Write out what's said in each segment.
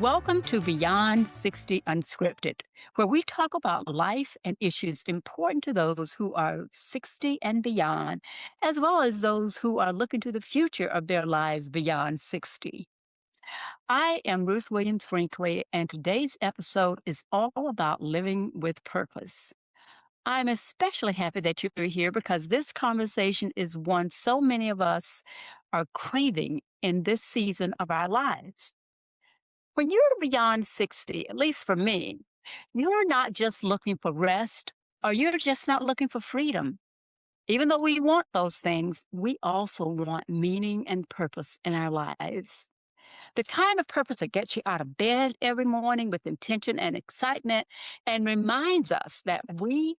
Welcome to Beyond 60 Unscripted, where we talk about life and issues important to those who are 60 and beyond, as well as those who are looking to the future of their lives beyond 60. I am Ruth Williams Brinkley, and today's episode is all about living with purpose. I'm especially happy that you're here because this conversation is one so many of us are craving in this season of our lives. When you're beyond 60, at least for me, you're not just looking for rest or you're just not looking for freedom. Even though we want those things, we also want meaning and purpose in our lives. The kind of purpose that gets you out of bed every morning with intention and excitement and reminds us that we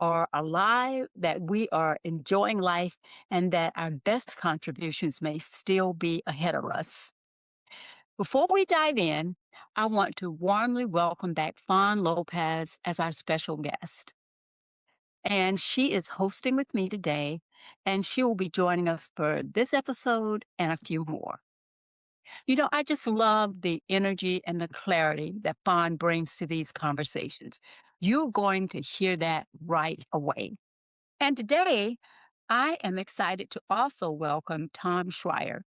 are alive, that we are enjoying life, and that our best contributions may still be ahead of us. Before we dive in, I want to warmly welcome back Fawn Lopez as our special guest. And she is hosting with me today, and she will be joining us for this episode and a few more. I just love the energy and the clarity that Fawn brings to these conversations. You're going to hear that right away. And today, I am excited to also welcome Tom Schreier.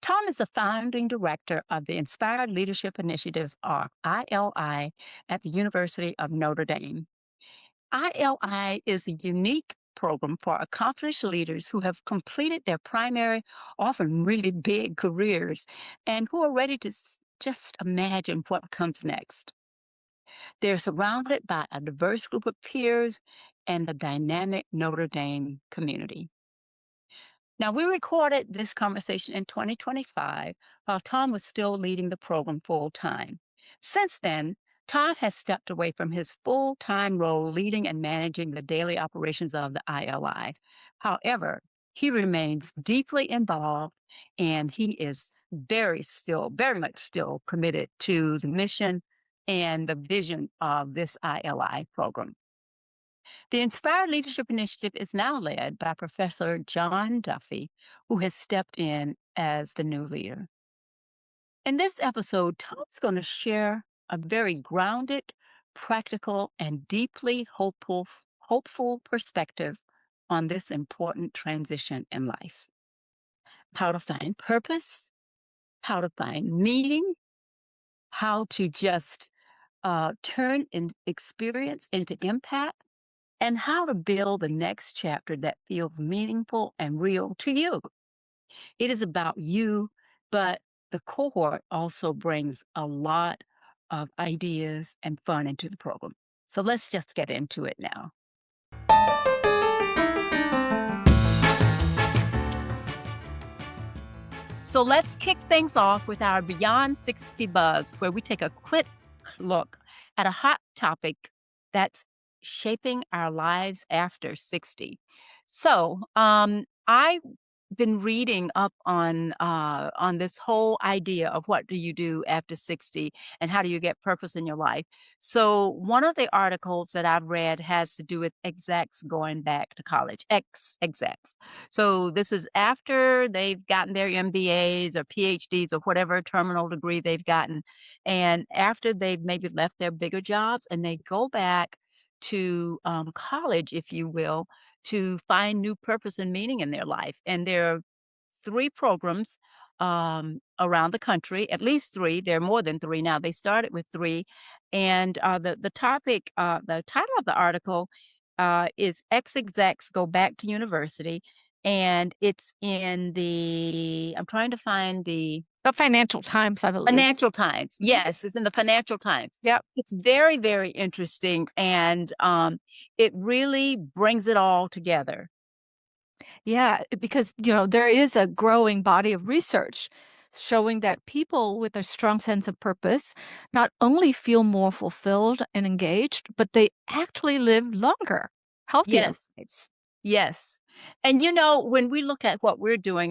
Tom is the founding director of the Inspired Leadership Initiative, or ILI, at the University of Notre Dame. ILI is a unique program for accomplished leaders who have completed their primary, often really big careers, and who are ready to just imagine what comes next. They're surrounded by a diverse group of peers and the dynamic Notre Dame community. Now, we recorded this conversation in 2025 while Tom was still leading the program full time. Since then, Tom has stepped away from his full time role leading and managing the daily operations of the ILI. However, he remains deeply involved and he is very much still committed to the mission and the vision of this ILI program. The Inspired Leadership Initiative is now led by Professor John Duffy, who has stepped in as the new leader. In this episode, Tom's going to share a very grounded, practical, and deeply hopeful perspective on this important transition in life. How to find purpose, how to find meaning, how to just turn experience into impact, and how to build the next chapter that feels meaningful and real to you. It is about you, but the cohort also brings a lot of ideas and fun into the program. So let's just get into it now. So let's kick things off with our Beyond 60 Buzz, where we take a quick look at a hot topic that's shaping our lives after 60. So I've been reading up on this whole idea of what do you do after 60 and how do you get purpose in your life. So one of the articles that I've read has to do with execs going back to college, ex-execs. So this is after they've gotten their MBAs or PhDs or whatever terminal degree they've gotten, and after they've maybe left their bigger jobs and they go back to college, if you will, to find new purpose and meaning in their life. And there are three programs around the country, at least three. There are more than three now. They started with three. And the title of the article is Ex-Execs Go Back to University. And it's in I'm trying to find The Financial Times, I believe. Financial Times. Yes, it's in the Financial Times. Yep. It's very, very interesting. And it really brings it all together. Yeah, because, there is a growing body of research showing that people with a strong sense of purpose not only feel more fulfilled and engaged, but they actually live longer, healthier lives. Yes. And when we look at what we're doing,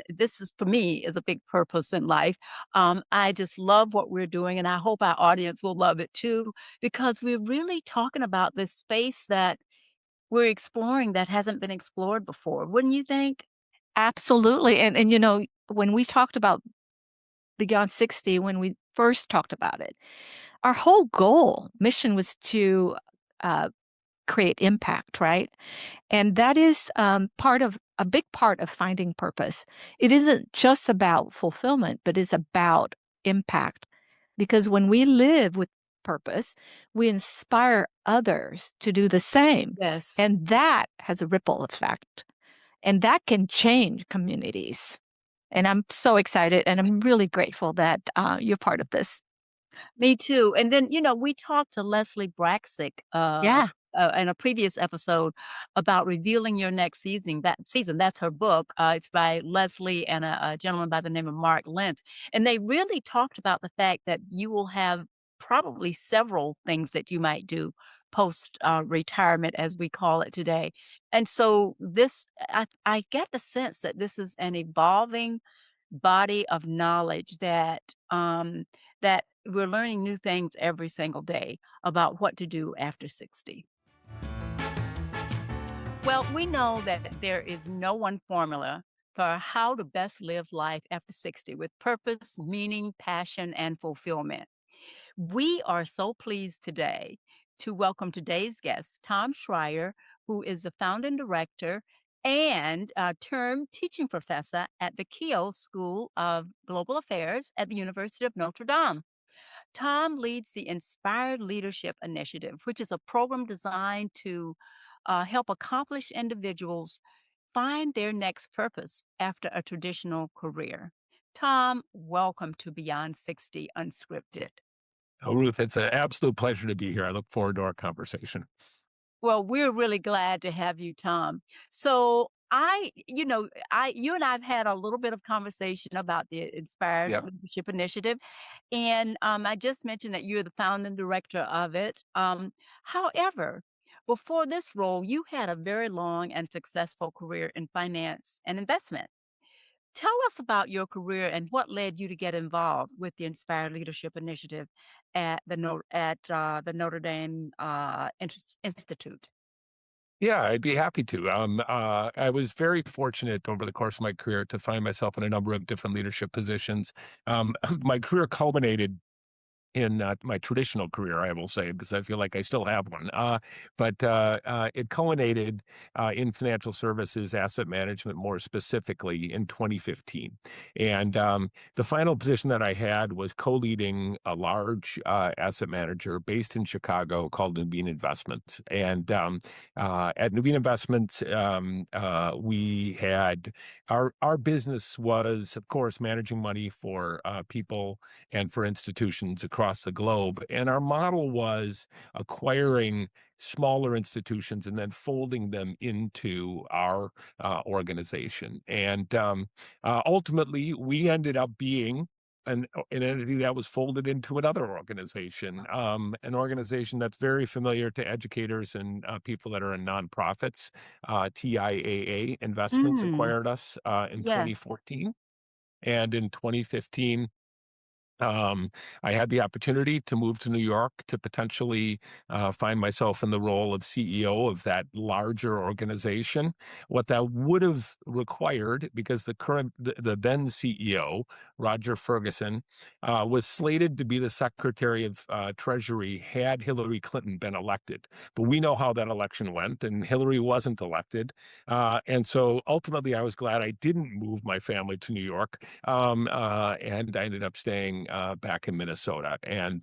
this is for me is a big purpose in life. I just love what we're doing, and I hope our audience will love it too, because we're really talking about this space that we're exploring that hasn't been explored before. Wouldn't you think? Absolutely. And when we talked about Beyond 60 when we first talked about it. Our whole mission was to uh, create impact, right? And that is part of a big part of finding purpose. It isn't just about fulfillment, but it's about impact. Because when we live with purpose, we inspire others to do the same. Yes. And that has a ripple effect. And that can change communities. And I'm so excited and I'm really grateful that you're part of this. Me too. And then, we talked to Leslie Braxick, Yeah. in a previous episode about revealing your next season. That's her book. It's by Leslie and a gentleman by the name of Mark Lentz. And they really talked about the fact that you will have probably several things that you might do post retirement, as we call it today. And so I get the sense that this is an evolving body of knowledge that we're learning new things every single day about what to do after 60. Well, we know that there is no one formula for how to best live life after 60 with purpose, meaning, passion, and fulfillment. We are so pleased today to welcome today's guest, Tom Schreier, who is the founding director and term teaching professor at the Keough School of Global Affairs at the University of Notre Dame. Tom leads the Inspired Leadership Initiative, which is a program designed to help accomplished individuals find their next purpose after a traditional career. Tom, welcome to Beyond 60 Unscripted. Oh, Ruth, it's an absolute pleasure to be here. I look forward to our conversation. Well, we're really glad to have you, Tom. So you and I've had a little bit of conversation about the Inspired Yeah. Leadership Initiative, and I just mentioned that you're the founding director of it. However, before this role, you had a very long and successful career in finance and investment. Tell us about your career and what led you to get involved with the Inspired Leadership Initiative at the Notre Dame Institute. Yeah, I'd be happy to. I was very fortunate over the course of my career to find myself in a number of different leadership positions. My career culminated in my traditional career, I will say, because I feel like I still have one. But it culminated in financial services, asset management, more specifically in 2015. And the final position that I had was co-leading a large asset manager based in Chicago called Nuveen Investments. And at Nuveen Investments, we had our business was, of course, managing money for people and for institutions across the globe. And our model was acquiring smaller institutions and then folding them into our organization. And ultimately, we ended up being an entity that was folded into another organization, an organization that's very familiar to educators and people that are in nonprofits. TIAA Investments Mm, acquired us in yes. 2014. And in 2015, um, I had the opportunity to move to New York to potentially find myself in the role of CEO of that larger organization. What that would have required, because the then CEO, Roger Ferguson, was slated to be the Secretary of Treasury had Hillary Clinton been elected. But we know how that election went, and Hillary wasn't elected. And so ultimately, I was glad I didn't move my family to New York, and I ended up staying back in Minnesota. And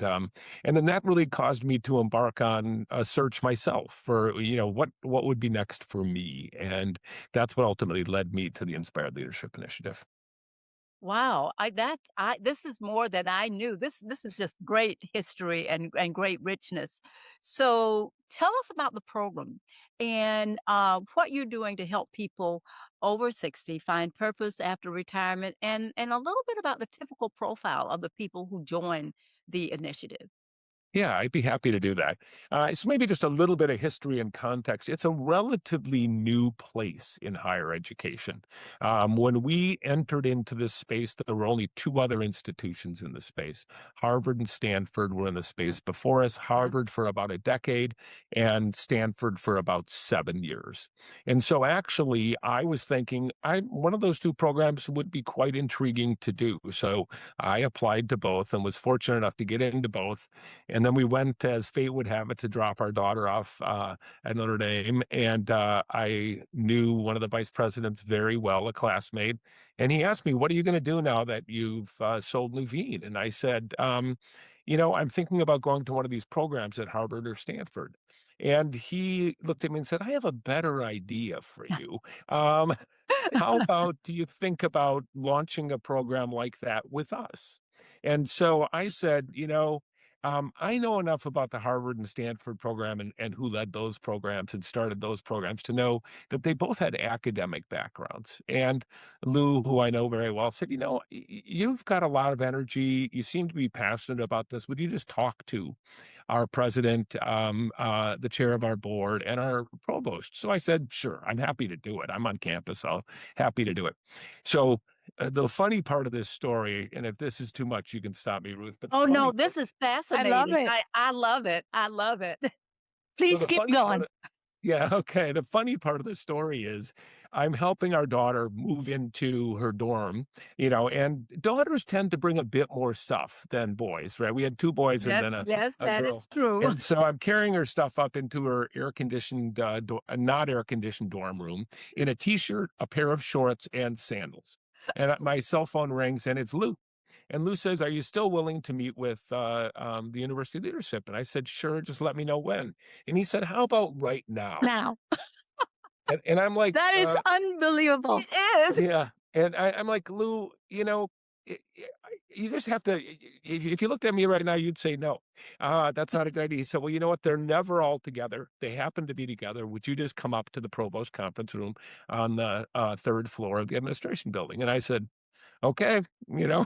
then that really caused me to embark on a search myself for, what would be next for me. And that's what ultimately led me to the Inspired Leadership Initiative. Wow. This is more than I knew. This is just great history and great richness. So tell us about the program and what you're doing to help people over 60 find purpose after retirement and a little bit about the typical profile of the people who join the initiative. Yeah, I'd be happy to do that. So maybe just a little bit of history and context. It's a relatively new place in higher education. When we entered into this space, there were only two other institutions in the space. Harvard and Stanford were in the space before us. Harvard for about a decade, and Stanford for about 7 years. And so, actually, I was thinking, one of those two programs would be quite intriguing to do. So I applied to both and was fortunate enough to get into both. And then we went, as fate would have it, to drop our daughter off at Notre Dame. And I knew one of the vice presidents very well, a classmate. And he asked me, "What are you going to do now that you've sold Nuveen?" And I said, I'm thinking about going to one of these programs at Harvard or Stanford. And he looked at me and said, "I have a better idea for you. Um, how about do you think about launching a program like that with us?" And so I said, I know enough about the Harvard and Stanford program and who led those programs and started those programs to know that they both had academic backgrounds. And Lou, who I know very well, said, you've got a lot of energy. You seem to be passionate about this. Would you just talk to our president, the chair of our board, and our provost? So I said, sure, I'm happy to do it. I'm on campus, so happy to do it. So the funny part of this story, and if this is too much, you can stop me, Ruth. But the Oh, funny no, part, this is I love fascinating. it. I love it. I love it. so Please the keep funny part, going. yeah, okay. The funny part of the story is I'm helping our daughter move into her dorm, and daughters tend to bring a bit more stuff than boys, right? We had two boys and Yes, then yes, a that girl. is true. And so I'm carrying her stuff up into her air conditioned, not air conditioned dorm room in a t shirt, a pair of shorts, and sandals. And my cell phone rings and it's Lou. And Lou says, "Are you still willing to meet with the university leadership?" And I said, "Sure, just let me know when." And he said, "How about right now?" Now, And I'm like, that is unbelievable. It is. yeah. And I'm like, "Lou, you just have to, if you looked at me right now, you'd say no. That's not a good idea." He said, "Well, you know what? They're never all together. They happen to be together. Would you just come up to the provost conference room on the third floor of the administration building?" And I said, "Okay, Yeah.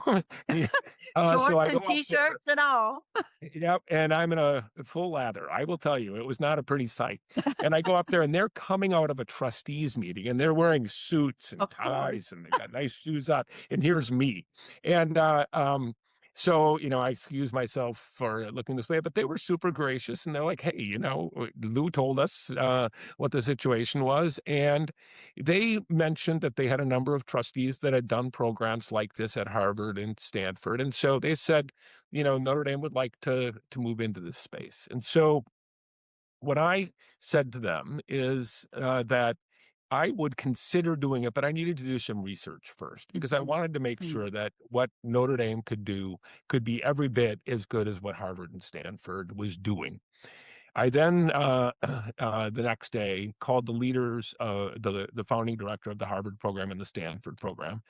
So Shorts I go and up there. T-shirts and all. Yep, and I'm in a full lather. I will tell you, it was not a pretty sight. And I go up there, and they're coming out of a trustees meeting, and they're wearing suits and Of course. ties, and they got nice shoes on. And here's me, and so I excuse myself for looking this way, but they were super gracious, and they're like, "Hey, Lou told us what the situation was," and they mentioned that they had a number of trustees that had done programs like this at Harvard and Stanford, and so they said, Notre Dame would like to move into this space. And so what I said to them is that I would consider doing it, but I needed to do some research first because I wanted to make Mm. sure that what Notre Dame could do could be every bit as good as what Harvard and Stanford was doing. I then, the next day, called the leaders, the founding director of the Harvard program and the Stanford program,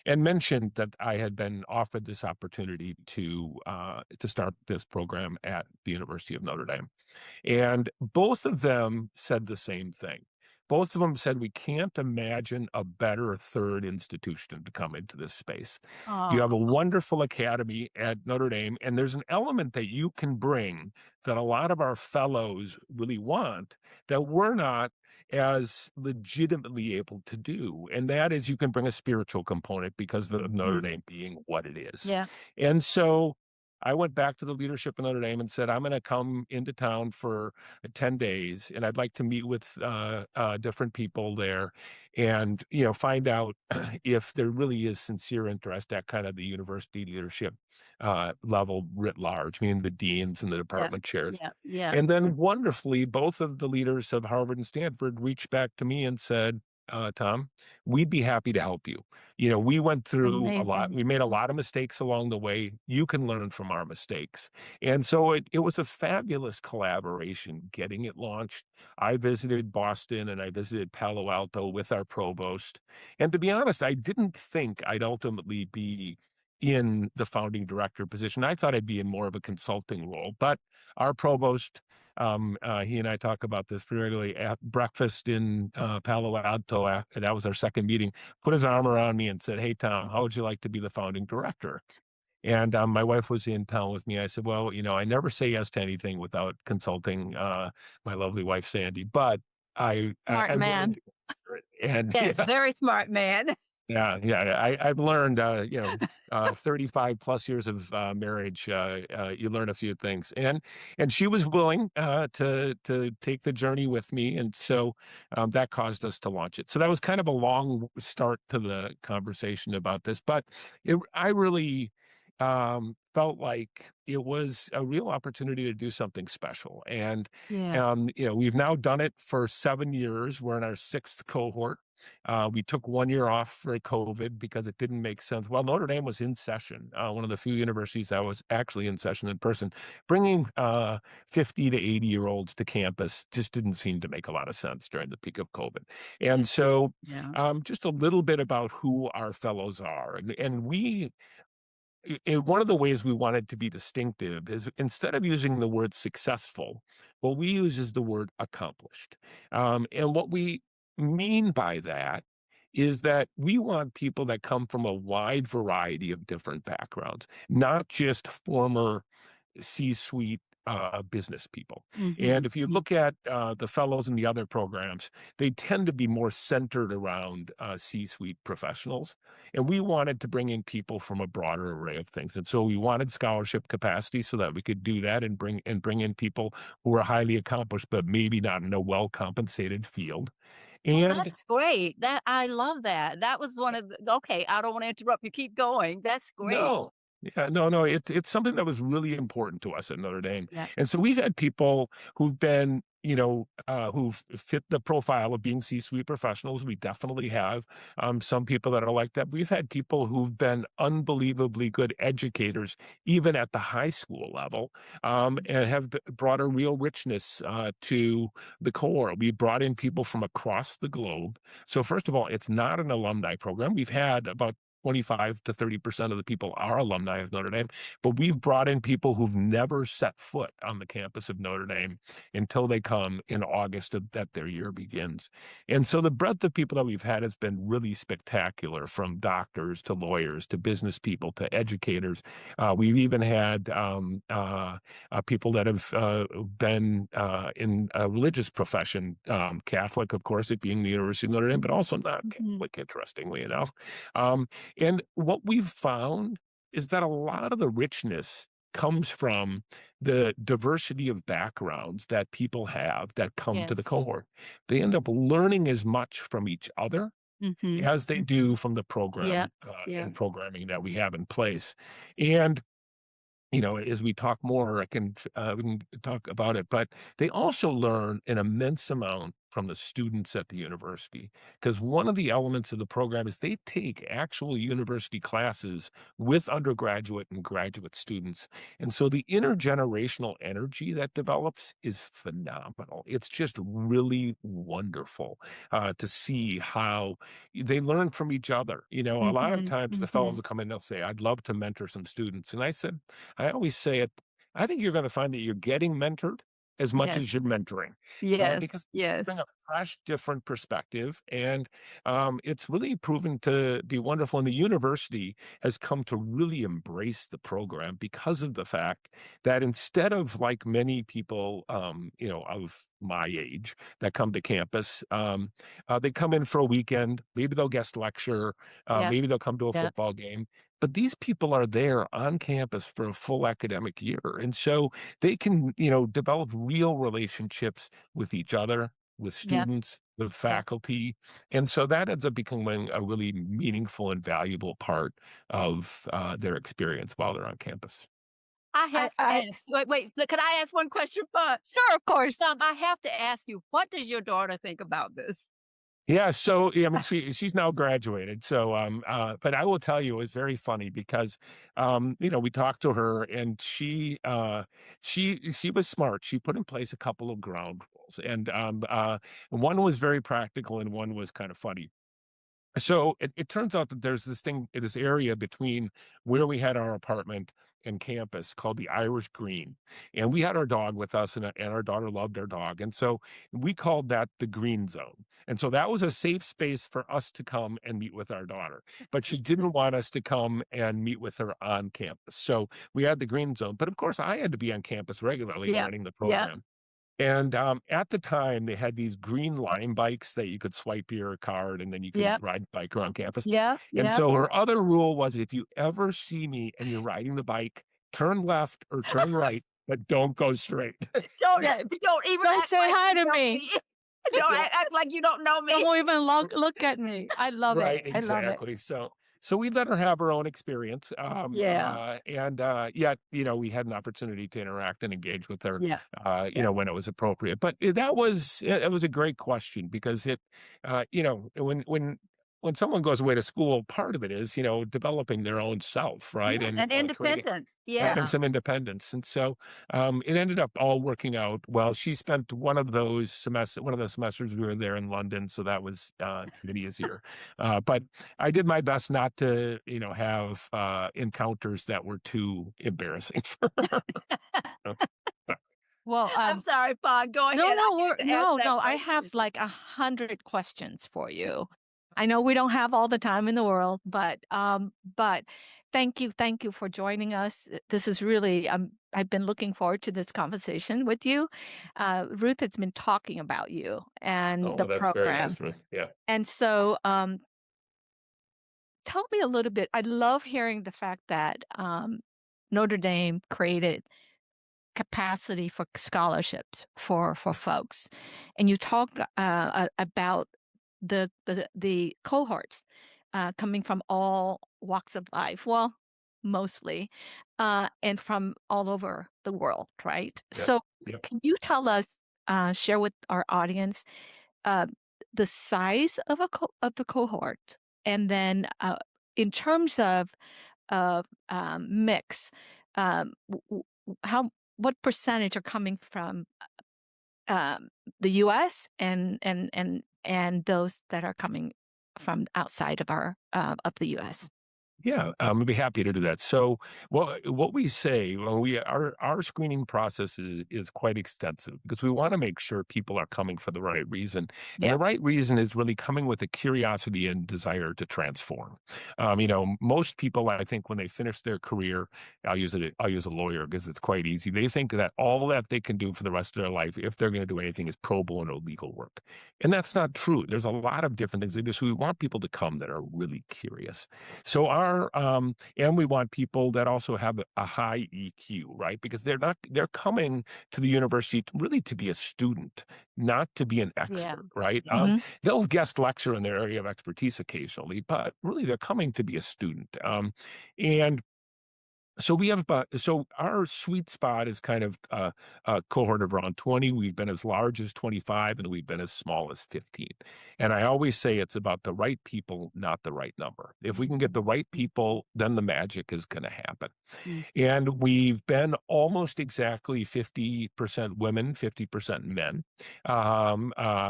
and mentioned that I had been offered this opportunity to start this program at the University of Notre Dame. And both of them said the same thing. Both of them said, "We can't imagine a better third institution to come into this space. You have Oh, a wonderful academy at Notre Dame, and there's an element that you can bring that a lot of our fellows really want that we're not as legitimately able to do. And that is you can bring a spiritual component because of Notre mhm. Dame being what it is." Yeah. And so I went back to the leadership of Notre Dame and said, "I'm going to come into town for 10 days and I'd like to meet with different people there and, find out if there really is sincere interest at kind of the university leadership level writ large, meaning the deans and the Yeah. department chairs." Yeah. Yeah. And then wonderfully, both of the leaders of Harvard and Stanford reached back to me and said, "Tom, we'd be happy to help you. We went through a lot. Amazing. We made a lot of mistakes along the way. You can learn from our mistakes." And so it was a fabulous collaboration getting it launched. I visited Boston and I visited Palo Alto with our provost. And to be honest, I didn't think I'd ultimately be in the founding director position. I thought I'd be in more of a consulting role, but our provost, he and I talk about this pretty regularly at breakfast in Palo Alto. That was our second meeting. Put his arm around me and said, "Hey, Tom, how would you like to be the founding director?" And my wife was in town with me. I said, "Well, I never say yes to anything without consulting my lovely wife Sandy, but Smart I'm willing man. to consider it." And Yes, very smart man. yeah. I've learned, 35 plus years of marriage, you learn a few things, and she was willing to take the journey with me, and so that caused us to launch it. So that was kind of a long start to the conversation about this, but I really felt like it was a real opportunity to do something special, and Yeah. we've now done it for 7 years. We're in our sixth cohort. We took 1 year off for COVID because it didn't make sense. Well, Notre Dame was in session, one of the few universities that was actually in session in person. Bringing 50 to 80-year-olds to campus just didn't seem to make a lot of sense during the peak of COVID. Yeah. And so, Yeah. just a little bit about who our fellows are. And one of the ways we wanted to be distinctive is instead of using the word successful, what we use is the word accomplished. And what we mean by that is that we want people that come from a wide variety of different backgrounds, not just former C-suite business people. Mhm, And if you mhm. look at the fellows in the other programs, they tend to be more centered around C-suite professionals. And we wanted to bring in people from a broader array of things. And so we wanted scholarship capacity so that we could do that and bring in people who are highly accomplished, but maybe not in a well-compensated field. Well, And that's great. That I love that. That was one of the okay, I don't wanna interrupt you, keep going. That's great. no. Yeah, no, it's something that was really important to us at Notre Dame. Yeah. And so we've had people who've been, who've fit the profile of being C-suite professionals. We definitely have some people that are like that. We've had people who've been unbelievably good educators, even at the high school level, and have brought a real richness to the core. We brought in people from across the globe. So first of all, it's not an alumni program. We've had about 25 to 30% of the people are alumni of Notre Dame, but we've brought in people who've never set foot on the campus of Notre Dame until they come in August that their year begins. And so the breadth of people that we've had has been really spectacular, from doctors to lawyers to business people to educators. We've even had people that have been in a religious profession, Catholic, of course, it being the University of Notre Dame, but also not Mhm. Catholic, interestingly enough. Um, and what we've found is that a lot of the richness comes from the diversity of backgrounds that people have that come to the Yes. cohort. They end up learning as much from each other Mhm. as they do from the Yeah. program Yeah. and programming that we have in place. And as we talk more, we can talk about it, but they also learn an immense amount from the students at the university. Because one of the elements of the program is they take actual university classes with undergraduate and graduate students. And so the intergenerational energy that develops is phenomenal. It's just really wonderful to see how they learn from each other. A lot of Mhm. times the fellows Mhm. will come in, they'll say, "I'd love to mentor some students." And I always say it, I think you're going to find that you're getting mentored as much Yes. as you're mentoring, Yes. because they bring Yes. a fresh, different perspective. And it's really proven to be wonderful. And the university has come to really embrace the program because of the fact that instead of, like many people, of my age that come to campus, they come in for a weekend, maybe they'll guest lecture, Yeah. maybe they'll come to a Yeah. football game, but these people are there on campus for a full academic year. And so they can, develop real relationships with each other, with Yeah. students, with Yeah. faculty. And so that ends up becoming a really meaningful and valuable part of their experience while they're on campus. I I have to I ask wait, look, can I ask one question first? Sure, of course. I have to ask you, what does your daughter think about this? Yeah, so I mean, she's now graduated. So, but I will tell you, it was very funny because, we talked to her, and she was smart. She put in place a couple of ground rules, and one was very practical, and one was kind of funny. So it turns out that there's this area between where we had our apartment and campus called the Irish Green. And we had our dog with us, and our daughter loved our dog. And so we called that the green zone. And so that was a safe space for us to come and meet with our daughter. But she didn't want us to come and meet with her on campus. So we had the green zone. But of course, I had to be on campus regularly Yeah. learning the Yeah. program. And at the time, they had these green Lime bikes that you could swipe your card and then you could Yep. ride the bike around campus. Yeah. And Yeah. so her other rule was, if you ever see me and you're riding the bike, turn left or turn right, but don't go straight. Don't, Yeah. don't even Don't act say like hi you to know me. Don't Yeah. act like you don't know me. Don't even look at me. I love Right, it. I love it. exactly. So we let her have her own experience. Yeah. And yet, we had an opportunity to interact and engage with her, Yeah. Yeah. when it was appropriate. But that was it was a great question because when someone goes away to school, part of it is, developing their own self, right? Yeah. And And creating independence. having Yeah. some independence. And so it ended up all working out well. She spent one of the semesters we were there in London, so that was even easier. But I did my best not to, have encounters that were too embarrassing for her. Well, I'm sorry, Fawn. Go ahead. I have like 100 questions for you. I know we don't have all the time in the world, but thank you for joining us. This is really I've been looking forward to this conversation with you. Ruth has been talking about you and the Oh, that's very program, nice, Ruth. Yeah. and so tell me a little bit. I love hearing the fact that Notre Dame created capacity for scholarships for folks, and you talked about the cohorts coming from all walks of life. Well, mostly, and from all over the world, right? Yep. So, Yep. can you tell us, share with our audience, uh, the size of of the cohort, and then in terms of mix, how what percentage are coming from the U.S. and those that are coming from outside of of the U.S. Yeah, I'd be happy to do that. So, what we say when our screening process is quite extensive because we want to make sure people are coming for the right reason, and Yeah. the right reason is really coming with a curiosity and desire to transform. Most people, I think, when they finish their career, I'll use a lawyer because it's quite easy. They think that all that they can do for the rest of their life, if they're going to do anything, is pro bono legal work, and that's not true. There's a lot of different things they do. So we want people to come that are really curious. So and we want people that also have a high EQ, right? Because they're coming to the university really to be a student, not to be an expert, right? They'll guest lecture in their area of expertise occasionally, but really they're coming to be a student. And so our sweet spot is kind of a cohort of around 20. We've been as large as 25 and we've been as small as 15. And I always say it's about the right people, not the right number. If we can get the right people, then the magic is going to happen. And we've been almost exactly 50% women, 50% men,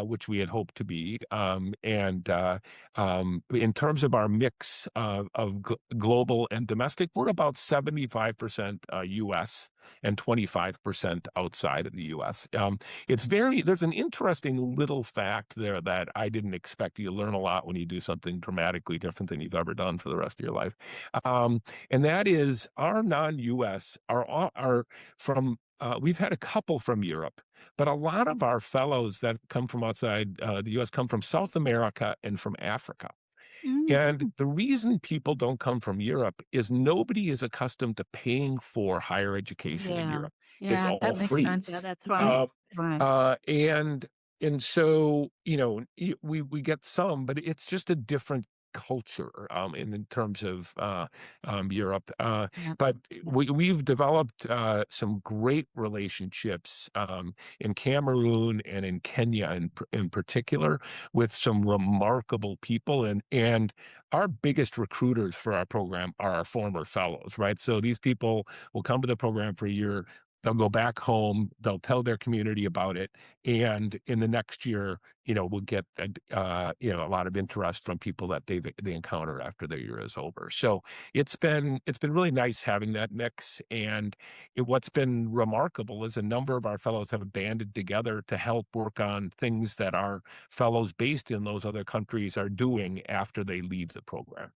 which we had hoped to be. In terms of our mix of global and domestic, we're about 75% US and 25% outside of the US. There's an interesting little fact there that I didn't expect. You learn a lot when you do something dramatically different than you've ever done for the rest of your life. And that is our non-US are from we've had a couple from Europe, but a lot of our fellows that come from outside the U.S. come from South America and from Africa. And the reason people don't come from Europe is nobody is accustomed to paying for higher education in Europe. It's all that makes free. sense. Yeah, that's right. Right. And so, we get some, but it's just a different culture in terms of Europe. But we've developed some great relationships in Cameroon and in Kenya in particular with some remarkable people. And our biggest recruiters for our program are our former fellows, right? So these people will come to the program for a year, They'll go back home, they'll tell their community about it, and in the next year, we'll get a lot of interest from people that they encounter after their year is over. So it's been really nice having that mix, and what's been remarkable is a number of our fellows have banded together to help work on things that our fellows based in those other countries are doing after they leave the program.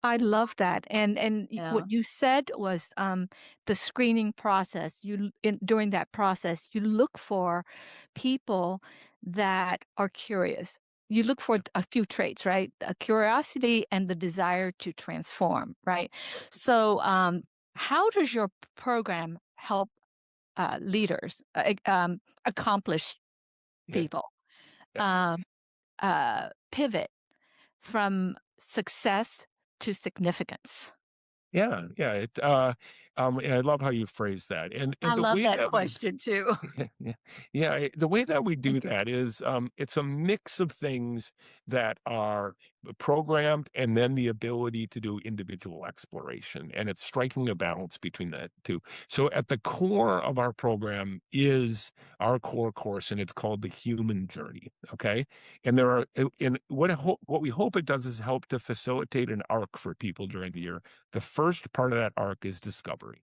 I love that. And Yeah. what you said was the screening process. During that process, you look for people that are curious. You look for a few traits, right? A curiosity and the desire to transform, right? So, how does your program help leaders accomplish Yeah, people yeah. um, pivot from success to significance? Yeah, yeah. And I love how you phrase that, and I the love way that that we question too. Yeah, yeah, yeah. The way that we do that is, it's a mix of things that are programmed, and then the ability to do individual exploration, and it's striking a balance between that two. So, at the core of our program is our core course, and it's called the Human Journey. Okay, and what we hope it does is help to facilitate an arc for people during the year. The first part of that arc is discovery.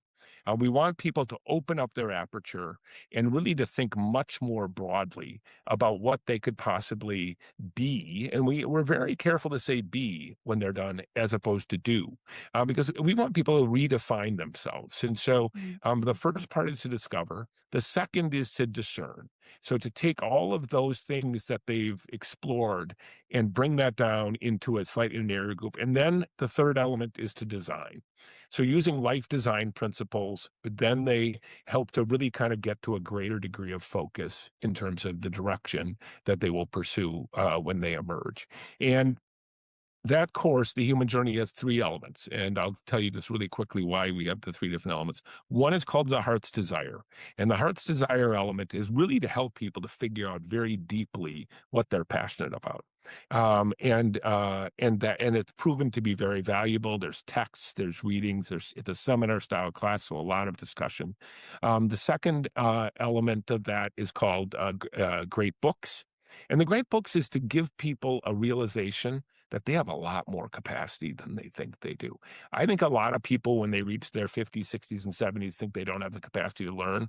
We want people to open up their aperture and really to think much more broadly about what they could possibly be. And we're very careful to say be when they're done as opposed to do, because we want people to redefine themselves. And so Mm. the first part is to discover. The second is to discern. So to take all of those things that they've explored and bring that down into a slightly narrower group. And then the third element is to design. So using life design principles, then they help to really kind of get to a greater degree of focus in terms of the direction that they will pursue when they emerge. And that course, the human journey, has three elements. And I'll tell you just really quickly why we have the three different elements. One is called the heart's desire. And the heart's desire element is really to help people to figure out very deeply what they're passionate about. And it's proven to be very valuable. There's texts, there's readings, it's a seminar style class, so a lot of discussion. The second element of that is called great books. And the great books is to give people a realization that they have a lot more capacity than they think they do. I think a lot of people, when they reach their 50s, 60s, and 70s, think they don't have the capacity to learn.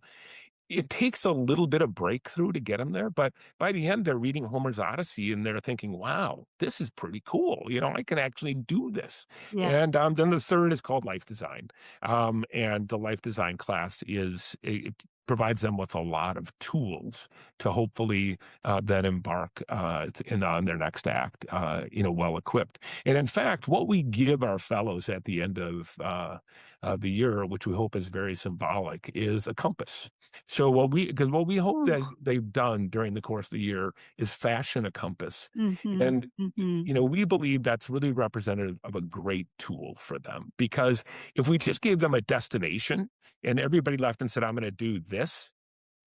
It takes a little bit of breakthrough to get them there, but by the end, they're reading Homer's Odyssey and they're thinking, wow, this is pretty cool. I can actually do this. Yeah. And then the third is called life design. And the life design class it provides them with a lot of tools to hopefully then embark on their next act, well equipped. And in fact, what we give our fellows at the end of the year, which we hope is very symbolic, is a compass. So because what we hope that Ooh. they've done during the course of the year is fashion a compass. Mhm. And, Mhm. we believe that's really representative of a great tool for them. Because if we just gave them a destination and everybody left and said, I'm going to do this,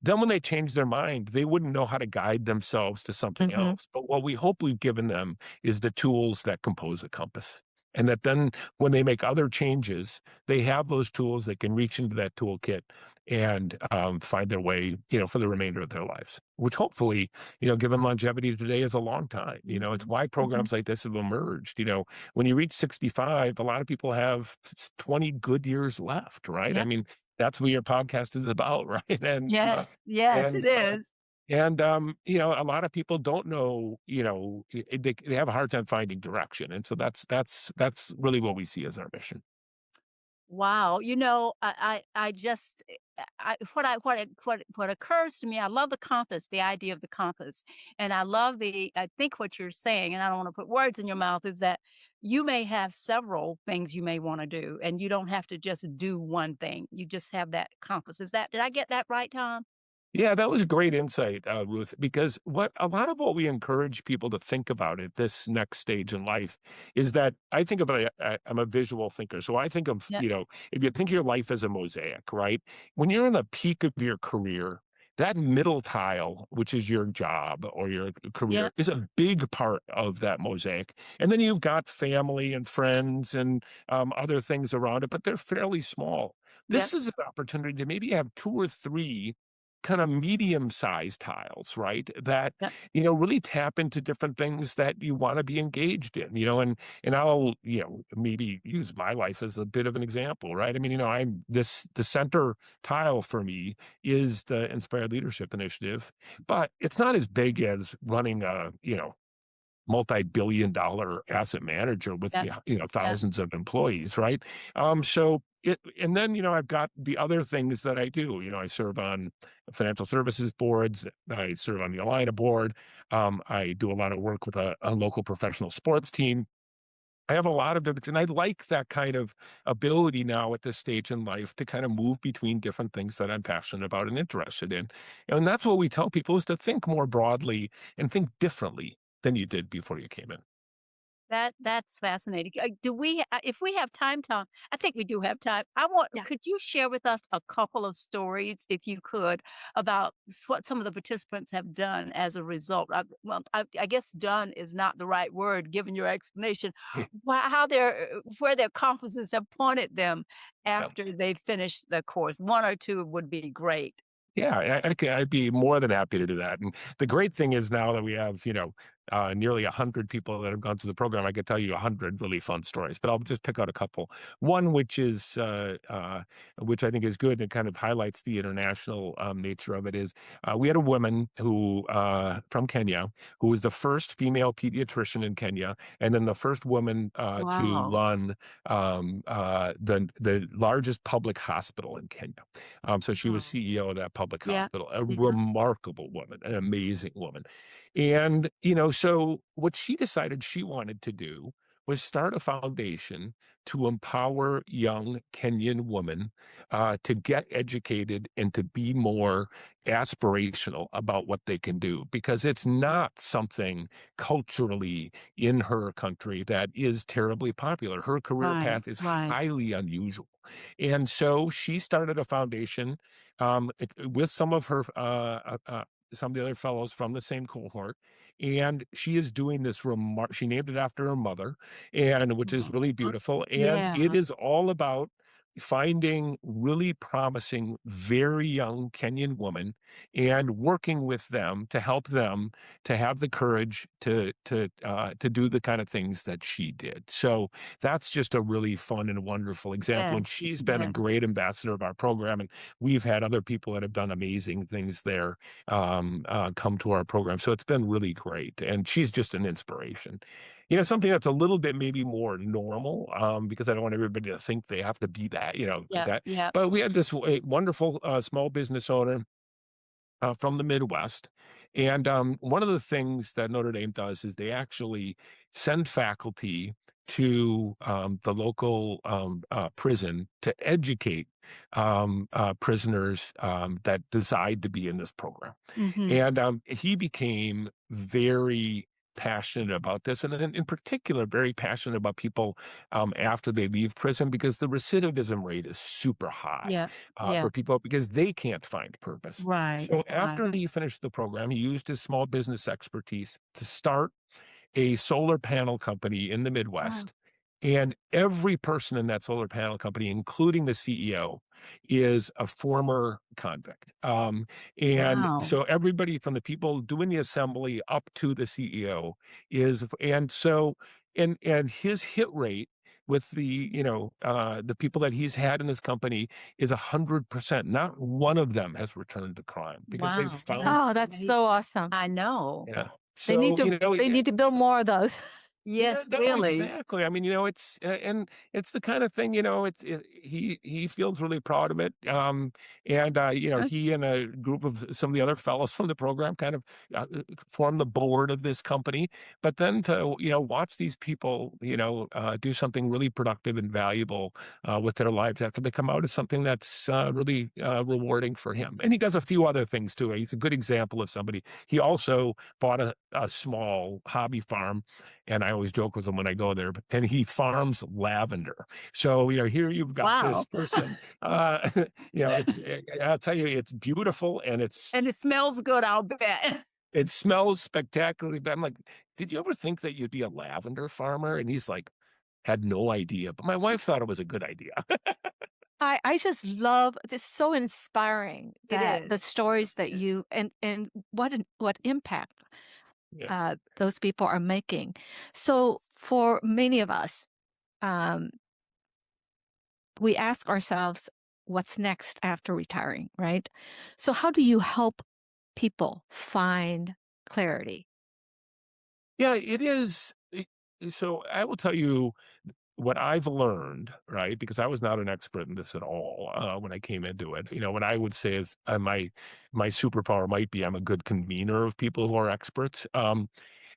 then when they change their mind, they wouldn't know how to guide themselves to something Mhm. else. But what we hope we've given them is the tools that compose a compass. And that then when they make other changes, they have those tools that can reach into that toolkit and find their way, for the remainder of their lives, which hopefully, given longevity today is a long time. It's Mhm. why Mhm. programs like this have emerged. When you reach 65, a lot of people have 20 good years left, right? I Yep. mean, that's what your podcast is about, right? Yes. Yes, it And is. a lot of people don't know, they have a hard time finding direction, and so that's really what we see as our mission. Wow, I just, what occurs to me, I love the compass, the idea of the compass, and I think what you're saying, and I don't want to put words in your mouth, is that you may have several things you may want to do, and you don't have to just do one thing. You just have that compass. Did I get that right, Tom? Yeah, that was a great insight, Ruth, because a lot of what we encourage people to think about at this next stage in life is that I think of I'm a visual thinker. So I think of, Yeah. if you think of your life as a mosaic, right? When you're in the peak of your career, that middle tile, which is your job or your Yeah. career, is a big part of that mosaic. And then you've got family and friends and other things around it, but they're fairly small. Yeah. This is an opportunity to maybe have 2 or 3 kind of medium-sized tiles, right? That, Yeah. really tap into different things that you wanna be engaged in, and I'll, maybe use my life as a bit of an example, right? I mean, the center tile for me is the Inspired Leadership Initiative, but it's not as big as running a, multi-billion-dollar asset manager with Yeah. Yeah. thousands of employees, right? And then I've got the other things that I do. I serve on financial services boards. I serve on the Alina board. I do a lot of work with a local professional sports team. I have a lot of different, and I like that kind of ability now at this stage in life to kind of move between different things that I'm passionate about and interested in. And that's what we tell people is to think more broadly and think differently than you did before you came in. That's fascinating. Do we, if we have time, Tom, I think we do have time. Yeah. Could you share with us a couple of stories, if you could, about what some of the participants have done as a result? I guess "done" is not the right word, given your explanation. Where their compasses have pointed them Yeah. after they finish the course. One or two would be great. Yeah, I'd be more than happy to do that. And the great thing is now that we have, nearly 100 people that have gone through the program, I could tell you 100 really fun stories, but I'll just pick out a couple. One, which I think is good and kind of highlights the international nature of it, is we had a woman who from Kenya who was the first female pediatrician in Kenya, and then the first woman to Wow. run the largest public hospital in Kenya. So she was Wow. CEO of that public Yeah. hospital, a Yeah. remarkable woman, an amazing woman. And, so what she decided she wanted to do was start a foundation to empower young Kenyan women to get educated and to be more aspirational about what they can do, because it's not something culturally in her country that is terribly popular. Her career Right. path is Right. highly unusual. And so she started a foundation with some of the other fellows from the same cohort, and she is doing this remark. She named it after her mother, and which is Oh, really beautiful. And yeah. it is all about finding really promising, very young Kenyan women and working with them to help them to have the courage to do the kind of things that she did. So that's just a really fun and wonderful example. And Yes. she's been a Yes. great ambassador of our program. And we've had other people that have done amazing things there come to our program. So it's been really great. And she's just an inspiration. Something that's a little bit maybe more normal, because I don't want everybody to think they have to be that, Yeah. that. Yeah. But we had this wonderful small business owner from the Midwest. And one of the things that Notre Dame does is they actually send faculty to the local prison to educate prisoners that decide to be in this program. Mhm. And he became very passionate about this, and in particular, very passionate about people after they leave prison, because the recidivism rate is super high Yeah. Yeah. for people because they can't find purpose. Right. So Right. after he finished the program, he used his small business expertise to start a solar panel company in the Wow. Midwest. And every person in that solar panel company, including the CEO, is a former convict. And Wow. so everybody from the people doing the assembly up to the CEO is, and so, and his hit rate with the people that he's had in his company is 100%. Not one of them has returned to crime because they've Wow. found, That's Oh, that's amazing. so awesome. I know. yeah. They need So, to they need to build more of those. yeah, Yes, no, really. exactly. I mean, it's and it's the kind of thing, he feels really proud of it. And he and a group of some of the other fellows from the program kind of formed the board of this company. But then to watch these people do something really productive and valuable with their lives after they come out is something that's really rewarding for him. And he does a few other things too. He's a good example of somebody. He also bought a small hobby farm, and I always joke with him when I go there, and he farms lavender. So, here you've got this Wow. person, I'll tell you, it's beautiful, and And it smells good, I'll bet. it smells spectacularly. But I'm like, did you ever think that you'd be a lavender farmer? And he's like, had no idea. But my wife thought it was a good idea. I just love it's so inspiring It that the is. stories that It you is. and what impact Yeah. those people are making. So for many of us, um, we ask ourselves, what's next after retiring, right? So how do you help people find clarity? Yeah, it is. So I will tell you what I've learned, right? Because I was not an expert in this at all when I came into it. What I would say is my superpower might be I'm a good convener of people who are experts.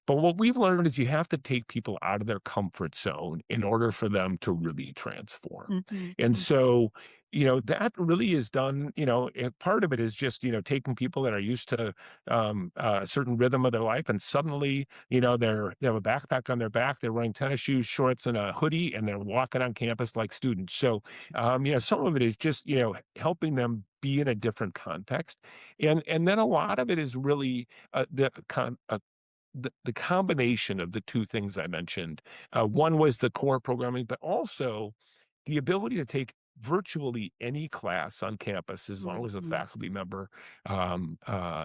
But what we've learned is you have to take people out of their comfort zone in order for them to really transform. Mhm, And mm. so, that really is done, and part of it is just, taking people that are used to a certain rhythm of their life and suddenly, they have a backpack on their back, they're wearing tennis shoes, shorts, and a hoodie, and they're walking on campus like students. So, some of it is just, helping them be in a different context. And then a lot of it is really the combination of the two things I mentioned. One was the core programming, but also the ability to take virtually any class on campus as long as the Mhm. faculty member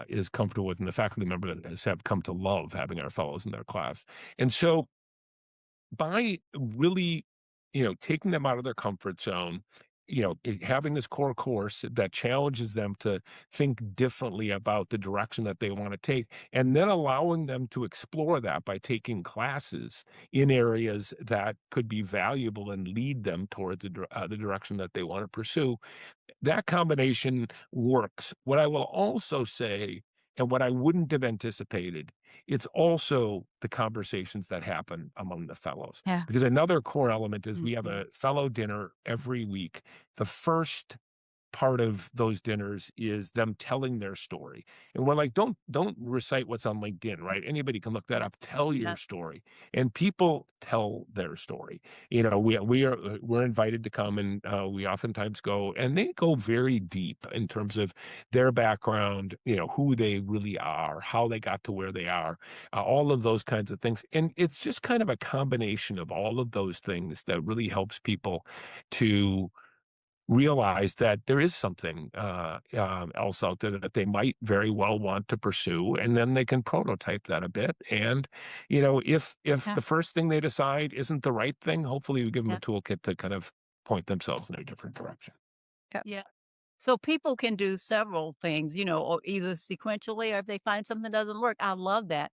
is comfortable with, and the faculty member that has have come to love having our fellows in their class. And so by really, taking them out of their comfort zone, having this core course that challenges them to think differently about the direction that they want to take, and then allowing them to explore that by taking classes in areas that could be valuable and lead them towards the direction that they want to pursue. That combination works. What I will also say, and what I wouldn't have anticipated, it's also the conversations that happen among the fellows. Yeah. Because another core element is we have Mhm. a fellow dinner every week. The first part of those dinners is them telling their story. And we're like, don't recite what's on LinkedIn, right? Anybody can look that up. Tell your Yeah. story. And people tell their story. We're invited to come, and we oftentimes go, and they go very deep in terms of their background, who they really are, how they got to where they are, all of those kinds of things. And it's just kind of a combination of all of those things that really helps people to realize that there is something else out there that they might very well want to pursue, and then they can prototype that a bit. And if Yeah. the first thing they decide isn't the right thing, hopefully we give them a Yeah. toolkit to kind of point themselves in a different direction. Yeah. Yeah. So people can do several things, or either sequentially or if they find something doesn't work. I love that.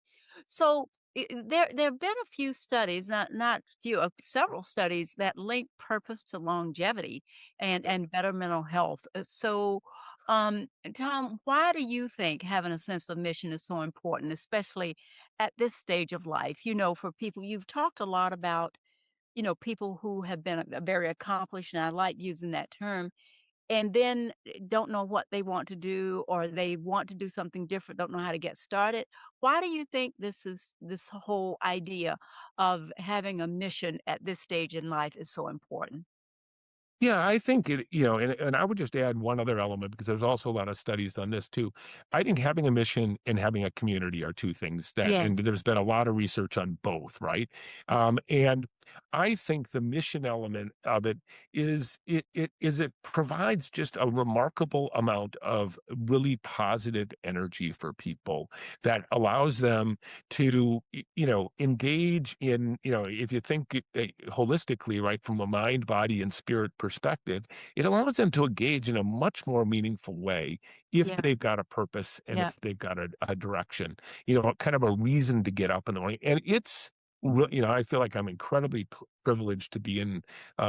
So there have been a few studies, not few, several studies that link purpose to longevity and better mental health. Tom, why do you think having a sense of mission is so important, especially at this stage of life? For people, you've talked a lot about, people who have been very accomplished, and I like using that term and then don't know what they want to do or they want to do something different, don't know how to get started. Why do you think this whole idea of having a mission at this stage in life is so important? Yeah, I think and I would just add one other element because there's also a lot of studies on this too. I think having a mission and having a community are two things and Yes. there's been a lot of research on both, right? And I think the mission element of it it provides just a remarkable amount of really positive energy for people that allows them to engage in, if you think holistically, right, from a mind, body, and spirit perspective, it allows them to engage in a much more meaningful way if Yeah. they've got a purpose and Yeah. if they've got a direction, kind of a reason to get up in the morning. And I feel like I'm incredibly privileged to be in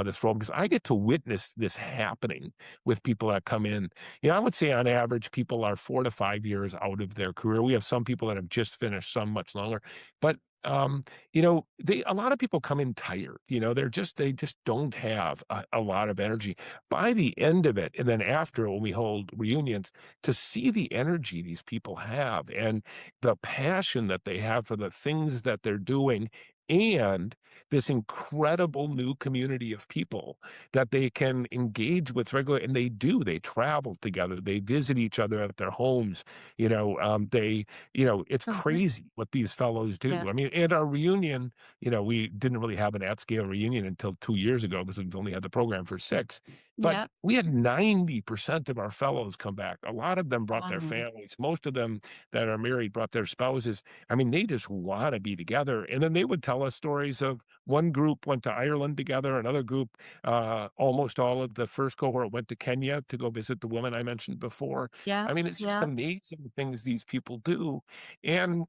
this role because I get to witness this happening with people that come in. I would say on average, people are 4 to 5 years out of their career. We have some people that have just finished, some much longer, but a lot of people come in tired. They just don't have a lot of energy by the end of it. And then after, when we hold reunions, to see the energy these people have and the passion that they have for the things that they're doing and this incredible new community of people that they can engage with regularly. And they do, they travel together, they visit each other at their homes. It's Mhm. crazy what these fellows Yeah. do. I mean, and our reunion, we didn't really have an at-scale reunion until 2 years ago because we've only had the program for 6. But Yeah. we had 90% of our fellows come back. A lot of them brought their Wow. families. Most of them that are married brought their spouses. I mean, they just want to be together. And then they would tell us stories of one group went to Ireland together, another group, almost all of the first cohort went to Kenya to go visit the woman I mentioned before. Yeah. I mean, it's just Yeah. amazing the things these people do. And,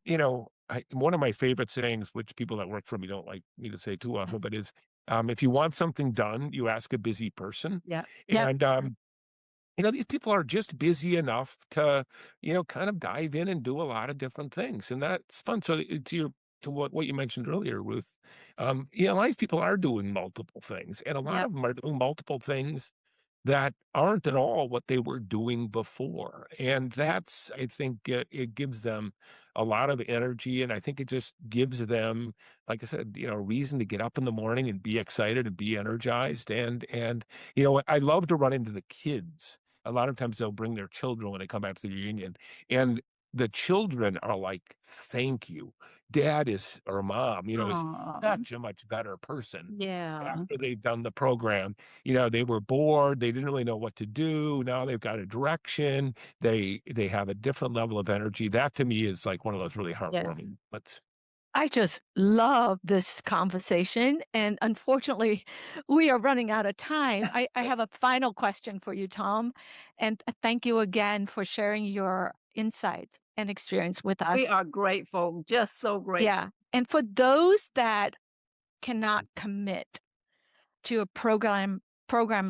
one of my favorite sayings, which people that work for me don't like me to say too often, but is if you want something done, you ask a busy person. Yeah. Yeah. And these people are just busy enough to, kind of dive in and do a lot of different things, and that's fun. So to what you mentioned earlier, Ruth, a lot of these people are doing multiple things, and a lot Yeah. of them are doing multiple things that aren't at all what they were doing before. And that's, I think, it gives them a lot of energy. And I think it just gives them, like I said, a reason to get up in the morning and be excited and be energized. And I love to run into the kids. A lot of times they'll bring their children when they come back to the reunion. And the children are like, thank you. Dad is, or mom, is Oh, such a much better person yeah. after they've done the program. They were bored, they didn't really know what to do. Now they've got a direction, they have a different level of energy. That to me is like one of those really Yes. heartwarming, but I just love this conversation. And unfortunately, we are running out of time. I have a final question for you, Tom. And thank you again for sharing your insights and experience with We us. are grateful, just so Yeah. grateful. And for those that cannot commit to a program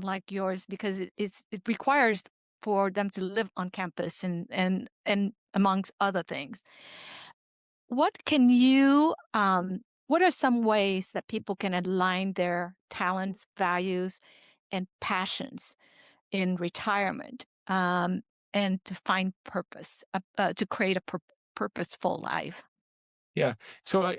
like yours because it requires for them to live on campus and amongst other things. What are some ways that people can align their talents, values, and passions in retirement, and to find purpose, to create a purposeful life? yeah. So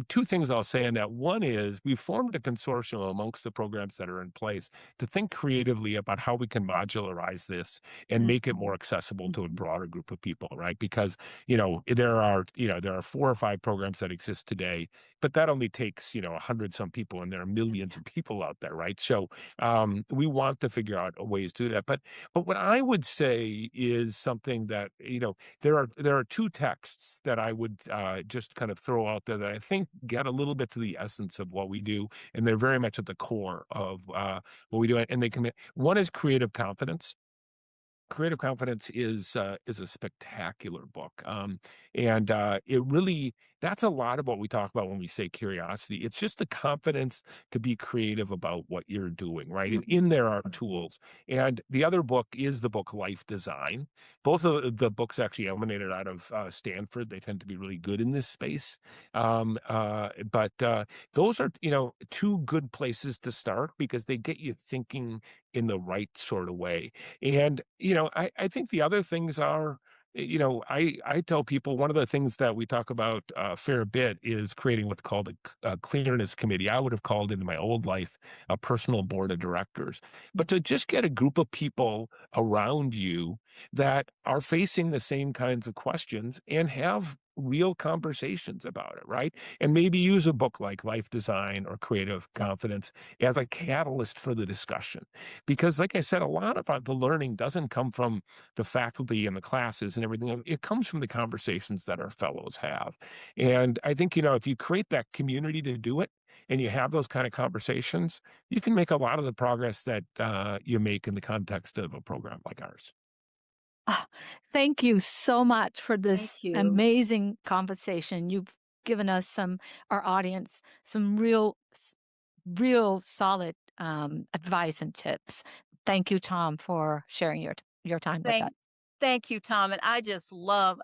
two things I'll say on that. One is we formed a consortium amongst the programs that are in place to think creatively about how we can modularize this and make it more accessible to a Mhm. broader group of people, right? Because, there are 4 or 5 programs that exist today, but that only takes, 100 some people, and there are millions of people out there, right? So we want to figure out ways to do that. But what I would say is something that, there are 2 texts that I would just kind of throw out there that I think get a little bit to the essence of what we do, and they're very much at the core of what we do. And they can. One is Creative Confidence. Creative Confidence is a spectacular book, and it really that's a lot of what we talk about when we say curiosity. It's just the confidence to be creative about what you're doing, right? And in there are tools. And the other book is the book Life Design. Both of the books actually emanated out of Stanford. They tend to be really good in this space, but those are 2 good places to start because they get you thinking in the right sort of way. And, I think the other things are, I tell people one of the things that we talk about a fair bit is creating what's called a clearness committee. I would have called it in my old life a personal board of directors. But to just get a group of people around you that are facing the same kinds of questions and have real conversations about it, right? And maybe use a book like Life Design or Creative Confidence as a catalyst for the discussion. Because, like I said, a lot of the learning doesn't come from the faculty and the classes and everything. It comes from the conversations that our fellows have. And I think, if you create that community to do it and you have those kind of conversations, you can make a lot of the progress that you make in the context of a program like ours. Ah, thank you so much for Thank this you. amazing conversation. You've given us our audience, some real solid advice and tips. Thank you, Tom, for sharing your time with us. Thank thank you, Tom, and I just love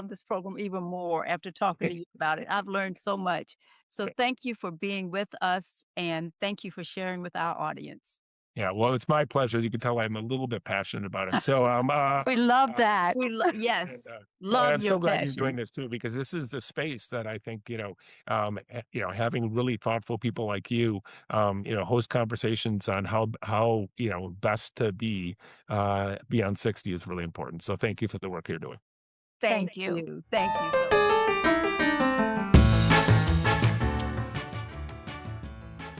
this program even more after talking Eh, to you about it. I've learned so much. So eh, thank you for being with us, and thank you for sharing with our audience. Yeah, well, it's my pleasure. As you can tell, I'm a little bit passionate about it. So, We love that. and, Yes, I'm love your so glad you're doing passion. this too, because this is the space that I think, having really thoughtful people like you, host conversations on how, best to be, beyond 60 is really important. So thank you for the work you're doing. Thank Thank you. you. Thank you so much.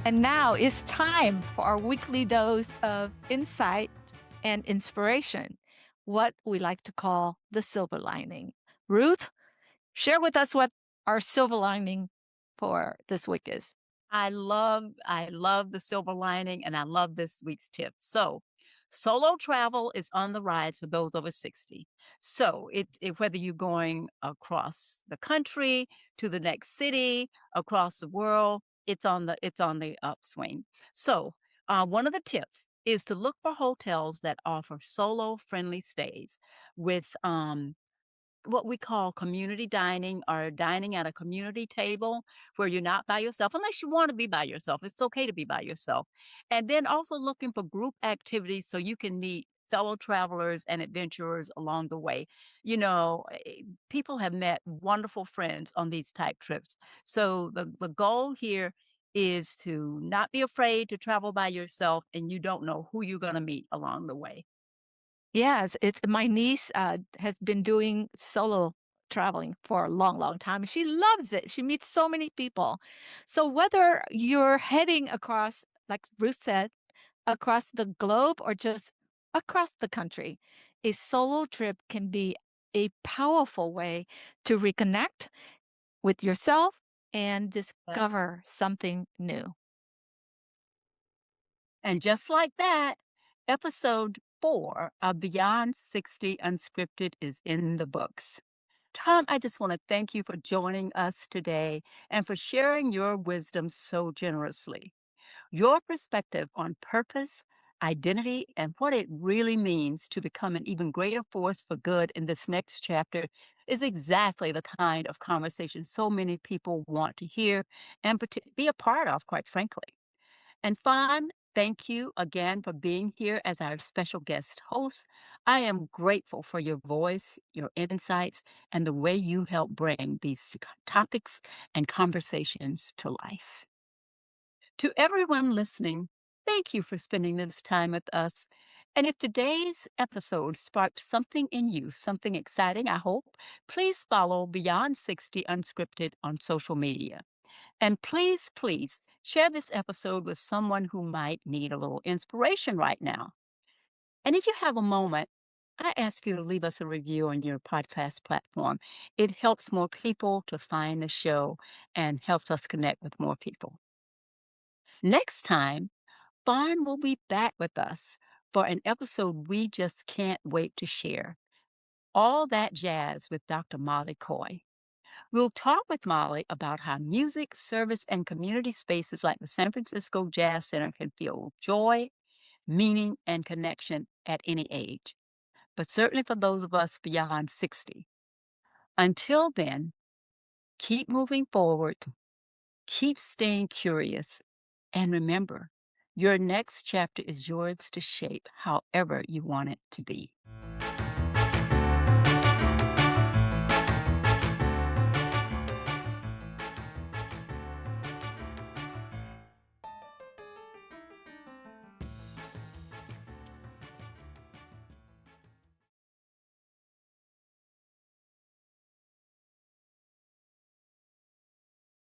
And now it's time for our weekly dose of insight and inspiration, what we like to call the silver lining. Ruth, share with us what our silver lining for this week is. I love the silver lining and I love this week's tip. So, solo travel is on the rise for those over 60. So, whether you're going across the country to the next city, across the world, it's on the upswing. So, one of the tips is to look for hotels that offer solo friendly stays with what we call community dining or dining at a community table where you're not by yourself, unless you want to be by yourself. It's okay to be by yourself. And then also looking for group activities so you can meet fellow travelers and adventurers along the way. People have met wonderful friends on these type trips. So the goal here is to not be afraid to travel by yourself and you don't know who you're going to meet along the way. Yes, it's my niece has been doing solo traveling for a long, long time. She loves it. She meets so many people. So whether you're heading across, like Ruth said, across the globe or just across the country, a solo trip can be a powerful way to reconnect with yourself and discover something new. And just like that, episode 4 of Beyond 60 Unscripted is in the books. Tom, I just want to thank you for joining us today and for sharing your wisdom so generously. Your perspective on purpose, identity, and what it really means to become an even greater force for good in this next chapter is exactly the kind of conversation so many people want to hear and be a part of, quite frankly. And Fawn, thank you again for being here as our special guest host. I am grateful for your voice, your insights, and the way you help bring these topics and conversations to life. To everyone listening, thank you for spending this time with us. And if today's episode sparked something in you, something exciting, I hope, please follow Beyond 60 Unscripted on social media. And please, please share this episode with someone who might need a little inspiration right now. And if you have a moment, I ask you to leave us a review on your podcast platform. It helps more people to find the show and helps us connect with more people. Next time, Fawn will be back with us for an episode we just can't wait to share. All That Jazz with Dr. Molly Coy. We'll talk with Molly about how music, service, and community spaces like the San Francisco Jazz Center can feel joy, meaning, and connection at any age, but certainly for those of us beyond 60. Until then, keep moving forward, keep staying curious, and remember, your next chapter is yours to shape however you want it to be.